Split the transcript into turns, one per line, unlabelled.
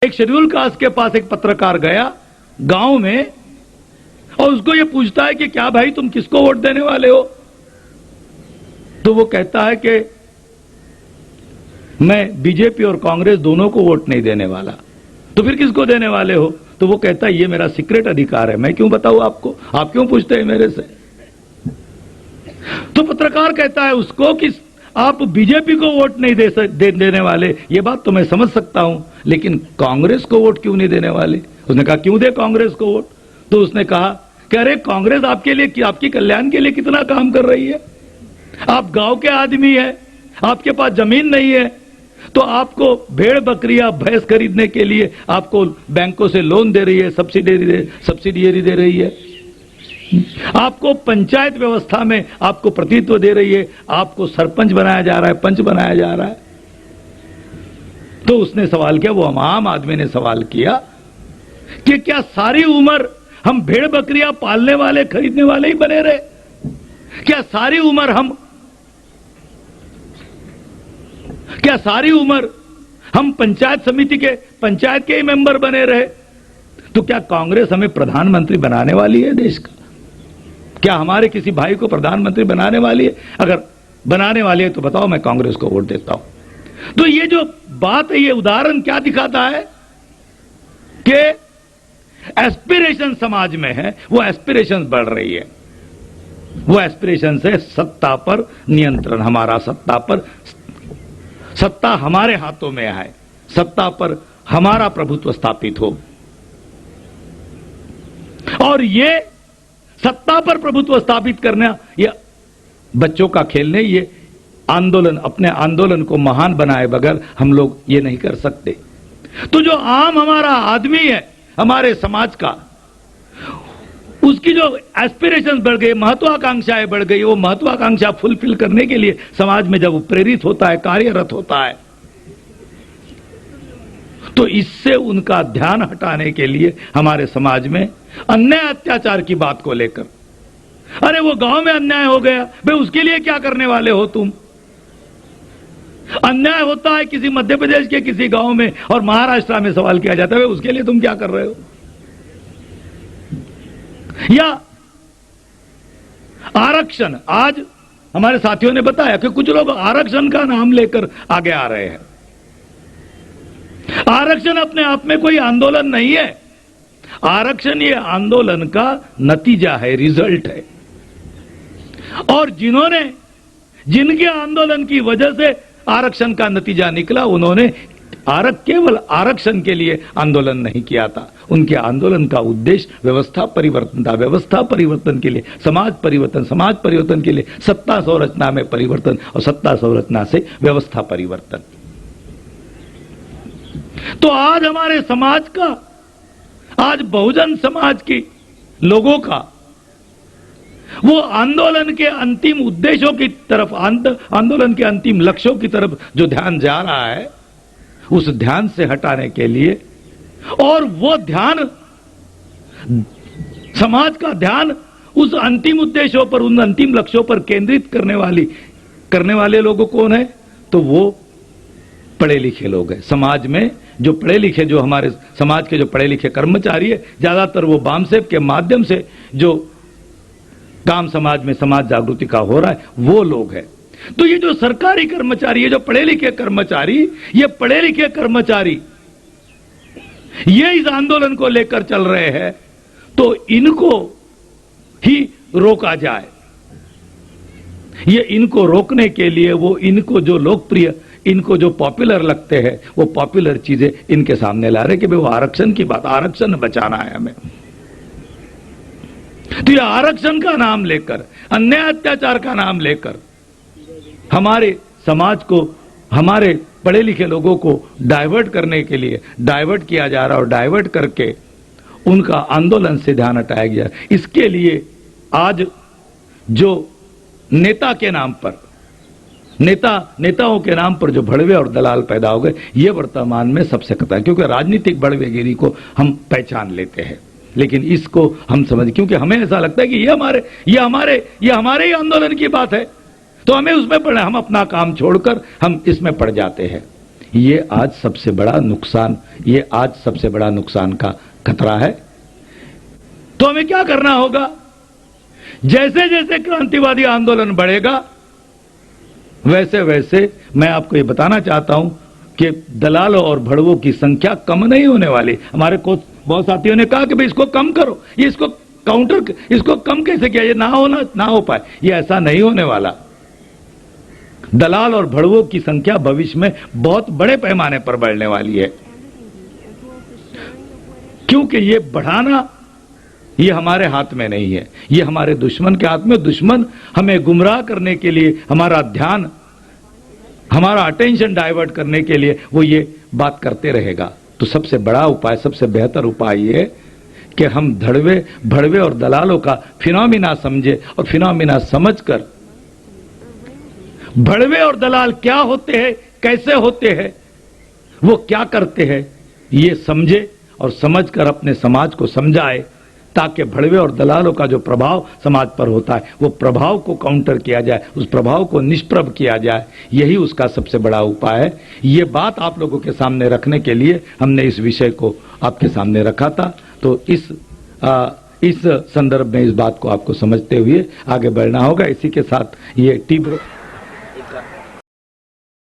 एक schedule caste के पास एक पत्रकार गया गांव में और उसको ये पूछता है कि क्या भाई तुम किसको वोट देने वाले हो? तो वो कहता है कि मैं बीजेपी और कांग्रेस दोनों को वोट नहीं देने वाला। तो फिर किसको देने वाले हो? तो वो कहता है ये मेरा सीक्रेट अधिकार है, मैं क्यों बताऊं आपको, आप क्यों पूछते हैं मेरे से? तो पत्रकार कहता है उसको कि आप बीजेपी को वोट नहीं देने वाले, ये बात तो मैं समझ सकता हूं, लेकिन कांग्रेस को वोट क्यों नहीं देने वाले? उसने कहा क्यों दे कांग्रेस को वोट? तो उसने कहा कि अरे कांग्रेस आपके लिए, आपकी कल्याण के लिए कितना काम कर रही है। आप गांव के आदमी है, आपके पास जमीन नहीं है, तो आपको भेड़ बकरियां भैंस खरीदने के लिए आपको बैंकों से लोन दे रही है, सब्सिडी दे रही है, आपको पंचायत व्यवस्था में आपको प्रतिनिधित्व दे रही है, आपको सरपंच बनाया जा रहा है, पंच बनाया जा रहा है। तो उसने सवाल किया, वो आम आदमी ने सवाल किया कि क्या सारी उम्र हम भेड़ बकरियां पालने वाले खरीदने वाले ही बने रहे? क्या सारी उम्र हम पंचायत समिति के पंचायत के ही मेंबर बने रहे? तो क्या कांग्रेस हमें प्रधानमंत्री बनाने वाली है देश का? क्या हमारे किसी भाई को प्रधानमंत्री बनाने वाली है? अगर बनाने वाली है तो बताओ, मैं कांग्रेस को वोट देता हूं। तो ये जो बात है, ये उदाहरण क्या दिखाता है कि एस्पिरेशन समाज में है, वो एस्पिरेशन बढ़ रही है। वो एस्पिरेशन से सत्ता पर नियंत्रण, हमारा सत्ता हमारे हाथों में आए, सत्ता पर हमारा प्रभुत्व स्थापित हो। और ये सत्ता पर प्रभुत्व स्थापित करना ये बच्चों का खेल नहीं, ये आंदोलन, अपने आंदोलन को महान बनाए बगैर हम लोग ये नहीं कर सकते। तो जो आम हमारा आदमी है, हमारे समाज का, उसकी जो एस्पिरेशंस बढ़ गई, महत्वाकांक्षाएं बढ़ गई, वो महत्वाकांक्षा फुलफिल करने के लिए समाज में जब वो प्रेरित होता है, कार्यरत होता है, तो इससे उनका ध्यान हटाने के लिए हमारे समाज में अन्याय अत्याचार की बात को लेकर, अरे वो गांव में अन्याय हो गया, भाई उसके लिए क्या करने वाले हो तुम? अन्याय होता है किसी मध्य प्रदेश के किसी गांव में और महाराष्ट्र में सवाल किया जाता है, उसके लिए तुम क्या कर रहे हो? या आरक्षण, आज हमारे साथियों ने बताया कि कुछ लोग आरक्षण का नाम लेकर आगे आ रहे हैं। आरक्षण अपने आप में कोई आंदोलन नहीं है, आरक्षण ये आंदोलन का नतीजा है, रिजल्ट है। और जिनके आंदोलन की वजह से आरक्षण का नतीजा निकला, उन्होंने केवल आरक्षण के लिए आंदोलन नहीं किया था, उनके आंदोलन का उद्देश्य व्यवस्था परिवर्तन था। व्यवस्था परिवर्तन के लिए समाज परिवर्तन के लिए सत्ता संरचना में परिवर्तन, और सत्ता संरचना से व्यवस्था परिवर्तन। तो आज हमारे समाज का, आज बहुजन समाज की लोगों का वो आंदोलन के अंतिम उद्देश्यों की तरफ, आंदोलन के अंतिम लक्ष्यों की तरफ जो ध्यान जा रहा है, उस ध्यान से हटाने के लिए, और वो ध्यान, समाज का ध्यान उस अंतिम उद्देश्यों पर, उन अंतिम लक्ष्यों पर केंद्रित करने वाले लोगों कौन है? तो वो पढ़े लिखे लोग हैं। समाज में जो पढ़े लिखे, जो हमारे समाज के जो पढ़े लिखे कर्मचारी है, ज्यादातर वो बामसेब के माध्यम से जो काम समाज में समाज जागृति का हो रहा है, वो लोग हैं। तो ये जो सरकारी कर्मचारी है, जो पढ़े लिखे कर्मचारी, ये पढ़े लिखे कर्मचारी ये इस आंदोलन को लेकर चल रहे हैं, तो इनको ही रोका जाए। ये इनको रोकने के लिए वो इनको जो लोकप्रिय, इनको जो पॉपुलर लगते हैं, वो पॉपुलर चीजें इनके सामने ला रहे कि भाई वो आरक्षण की बात, आरक्षण बचाना है हमें। तो ये आरक्षण का नाम लेकर, अन्याय अत्याचार का नाम लेकर हमारे समाज को, हमारे पढ़े लिखे लोगों को डाइवर्ट करने के लिए डाइवर्ट किया जा रहा है, और डाइवर्ट करके उनका आंदोलन से ध्यान हटाया गया। इसके लिए आज जो नेता के नाम पर, नेताओं के नाम पर जो भड़वे और दलाल पैदा हो गए, ये वर्तमान में सबसे खतरा है, क्योंकि राजनीतिक भड़वेगिरी को हम पहचान लेते हैं, लेकिन इसको हम समझ, क्योंकि हमें ऐसा लगता है कि ये हमारे ही आंदोलन की बात है, तो हमें उसमें पड़े, हम अपना काम छोड़कर हम इसमें पड़ जाते हैं। ये आज सबसे बड़ा नुकसान, ये आज सबसे बड़ा नुकसान का खतरा है। तो हमें क्या करना होगा? जैसे जैसे क्रांतिवादी आंदोलन बढ़ेगा, वैसे वैसे मैं आपको ये बताना चाहता हूं कि दलालों और भड़वों की संख्या कम नहीं होने वाली। हमारे को बहुत साथियों ने कहा कि भाई इसको कम करो, ये इसको काउंटर, इसको कम कैसे किया, ये ना हो पाए। ये ऐसा नहीं होने वाला। दलाल और भड़वों की संख्या भविष्य में बहुत बड़े पैमाने पर बढ़ने वाली है, क्योंकि ये बढ़ाना ये हमारे हाथ में नहीं है, ये हमारे दुश्मन के हाथ में। दुश्मन हमें गुमराह करने के लिए, हमारा ध्यान, हमारा अटेंशन डाइवर्ट करने के लिए वो ये बात करते रहेगा। तो सबसे बड़ा उपाय, सबसे बेहतर उपाय ये है कि हम भड़वे और दलालों का फिनोमिना समझे, और फिनोमिना समझकर भड़वे और दलाल क्या होते हैं, कैसे होते हैं, वो क्या करते हैं, ये समझे और समझकर अपने समाज को समझाए, ताकि भड़वे और दलालों का जो प्रभाव समाज पर होता है वो प्रभाव को काउंटर किया जाए, उस प्रभाव को निष्प्रभ किया जाए। यही उसका सबसे बड़ा उपाय है। ये बात आप लोगों के सामने रखने के लिए हमने इस विषय को आपके सामने रखा था। तो इस संदर्भ में इस बात को आपको समझते हुए आगे बढ़ना होगा। इसी के साथ ये टी